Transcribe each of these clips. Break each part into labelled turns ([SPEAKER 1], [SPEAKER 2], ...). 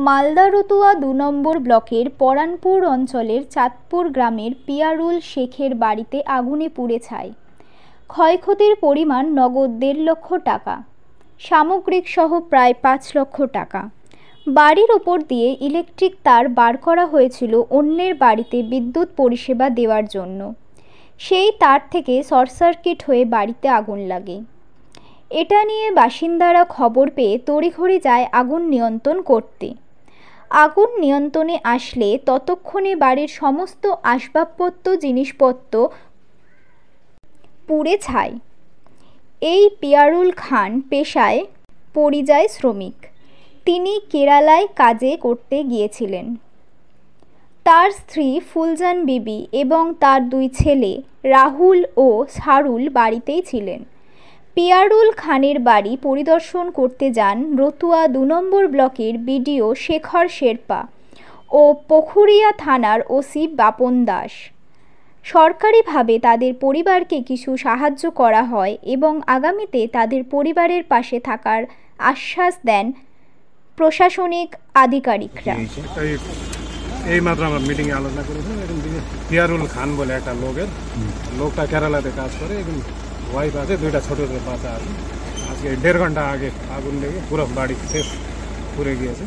[SPEAKER 1] মালদা রতুয়া ২ নম্বর ব্লকের পরানপুর অঞ্চলের চাঁদপুর গ্রামের পিয়ারুল শেখের বাড়িতে আগুনে পুড়ে ছাই। ক্ষয়ক্ষতির পরিমাণ নগদ ১.৫ লক্ষ টাকা, সামগ্রিক সহ প্রায় ৫ লক্ষ টাকা। বাড়ির ওপর দিয়ে ইলেকট্রিক তার বার করা হয়েছিল অন্যের বাড়িতে বিদ্যুৎ পরিষেবা দেওয়ার জন্য। সেই তার থেকে শর্ট সার্কিট হয়ে বাড়িতে আগুন লাগে। এটা নিয়ে বাসিন্দারা খবর পেয়ে তড়িঘড়ি যায় আগুন নিয়ন্ত্রণ করতে। আগুন নিয়ন্ত্রণে আসলে ততক্ষণে বাড়ির সমস্ত আসবাবপত্র জিনিসপত্র পুড়ে ছাই। এই পিয়ারুল খান পেশায় পরিযায়ী শ্রমিক। তিনি কেরালায় কাজে করতে গিয়েছিলেন। তার স্ত্রী ফুলজান বিবি এবং তার ২ ছেলে রাহুল ও সারুল বাড়িতেই ছিলেন। পিয়ারুল খানের বাড়ি পরিদর্শন করতে যান রতুয়া ২ নম্বর ব্লকের বিডিও শেখর শেরপা ও পুখুরিয়া থানার ওসি বাপন দাস। সরকারিভাবে তাদের পরিবারকে কিছু সাহায্য করা হয় এবং আগামীতে তাদের পরিবারের পাশে থাকার আশ্বাস দেন প্রশাসনিক আধিকারিকরা।
[SPEAKER 2] এই মাত্র আমরা মিটিংয়ে আলোচনা করেছিলাম। এখন পিয়ারুল খান বলে একটা লোকটা কেরালাতে কাজ করে, এবং ওয়াইফ আছে, 2টা ছোটো ছোটো বাচ্চা আছে। আজকে 1.5 ঘন্টা আগে আগুন লেগে পুরো বাড়ি শেষ পুড়ে গিয়েছে।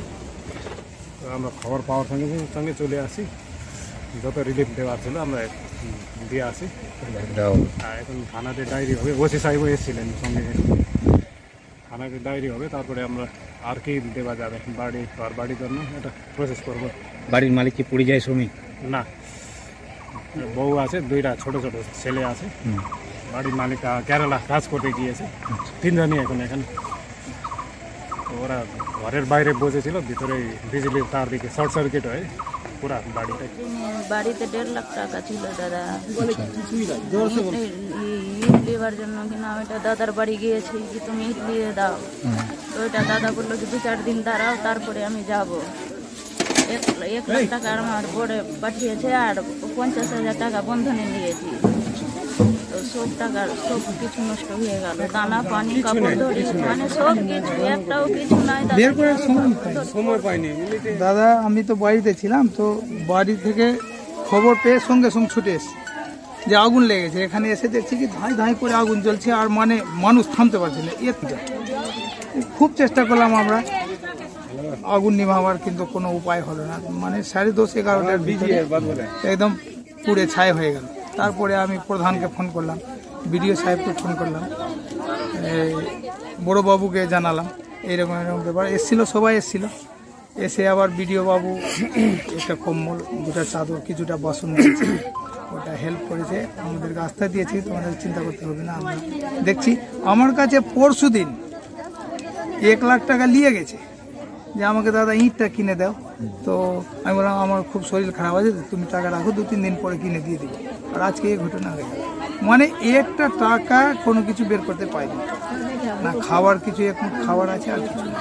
[SPEAKER 2] তো আমরা খবর পাওয়ার সঙ্গে সঙ্গে চলে আসি, যত রিলিফ দেওয়ার ছিল আমরা দিয়ে আসি। এখন থানাতে ডায়েরি হবে, ওসি সাহেবও এসেছিলেন সঙ্গে, থানাতে ডায়েরি হবে, তারপরে আমরা আর কি দেওয়া যাবে বাড়ির জন্য এটা প্রসেস করবো।
[SPEAKER 3] বাড়ির মালিক কি পরিযায়ী শ্রমিক?
[SPEAKER 2] না, বউ আছে, 2টা ছোট ছোট ছেলে আছে। বাড়ির মালিক কেরালা কাজ করতে গিয়েছে, 3 জনই এখন এখানে। ওরা ঘরের বাইরে বসেছিল, ভিতরে বিজলির তার দিকে শর্ট সার্কিট হয়ে পুরা বাড়িটা।
[SPEAKER 4] বাড়িতে 1.5 লাখ টাকা ছিল দাদা, ইট নেওয়ার জন্য কিনা ওইটা দাদার বাড়ি গিয়েছি যে তুমি ইট দিয়ে দাও। তো ওইটা দাদা বললো যে 2-4 দিন দাঁড়াও, তারপরে আমি যাব। 1 লাখ টাকা আমার বোর্ডে পাঠিয়েছে, আর 50,000 টাকা বন্ধনে নিয়েছি। তো সব টাকা সব কিছু নষ্ট হয়ে গেল, দানা পানি কাপড় ধরি, মানে সব কিছু, একটাও কিছু নাই।
[SPEAKER 2] সময় পাইনি
[SPEAKER 5] দাদা, আমি তো বাড়িতে ছিলাম, তো বাড়ি থেকে খবর পেয়ে সঙ্গে সঙ্গে ছুটে এসেছি যে আগুন লেগেছে। এখানে এসে দেখছি কি ধাঁই ধাঁই করে আগুন জ্বলছে, আর মানে মানুষ থামতে পারছে না। খুব চেষ্টা করলাম আমরা আগুন নিভাবার, কিন্তু কোনো উপায় হলো না। মানে 10:30-11টার ভিতরে একদম পুড়ে ছাই হয়ে গেল। তারপরে আমি প্রধানকে ফোন করলাম, বিডিও সাহেবকে ফোন করলাম, বড়োবাবুকে জানালাম এইরকম এরকম ব্যাপার। এসেছিলো, সবাই এসেছিলো। এসে আবার বিডিও বাবু একটা কম্বল, 2টা চাদর, কিছুটা বাসন দিয়েছে, ওটা হেল্প করেছে, আমাদেরকে আস্থা দিয়েছে। তোমাদের চিন্তা করতে হবে না, আমরা দেখছি। আমার কাছে পরশু দিন 1 লাখ টাকা নিয়ে গেছে যে আমাকে দাদা ইঁটটা কিনে দাও। তো আমি বললাম আমার খুব শরীর খারাপ আছে, তুমি টাকা রাখো, 2-3 দিন পরে কিনে দিয়ে দেবো। আর আজকে এই ঘটনা হয়ে গেল। মানে একটা টাকা কোনো কিছু বের করতে পারিনি না, খাবার কিছু, এখন খাবার আছে আর কিছু না।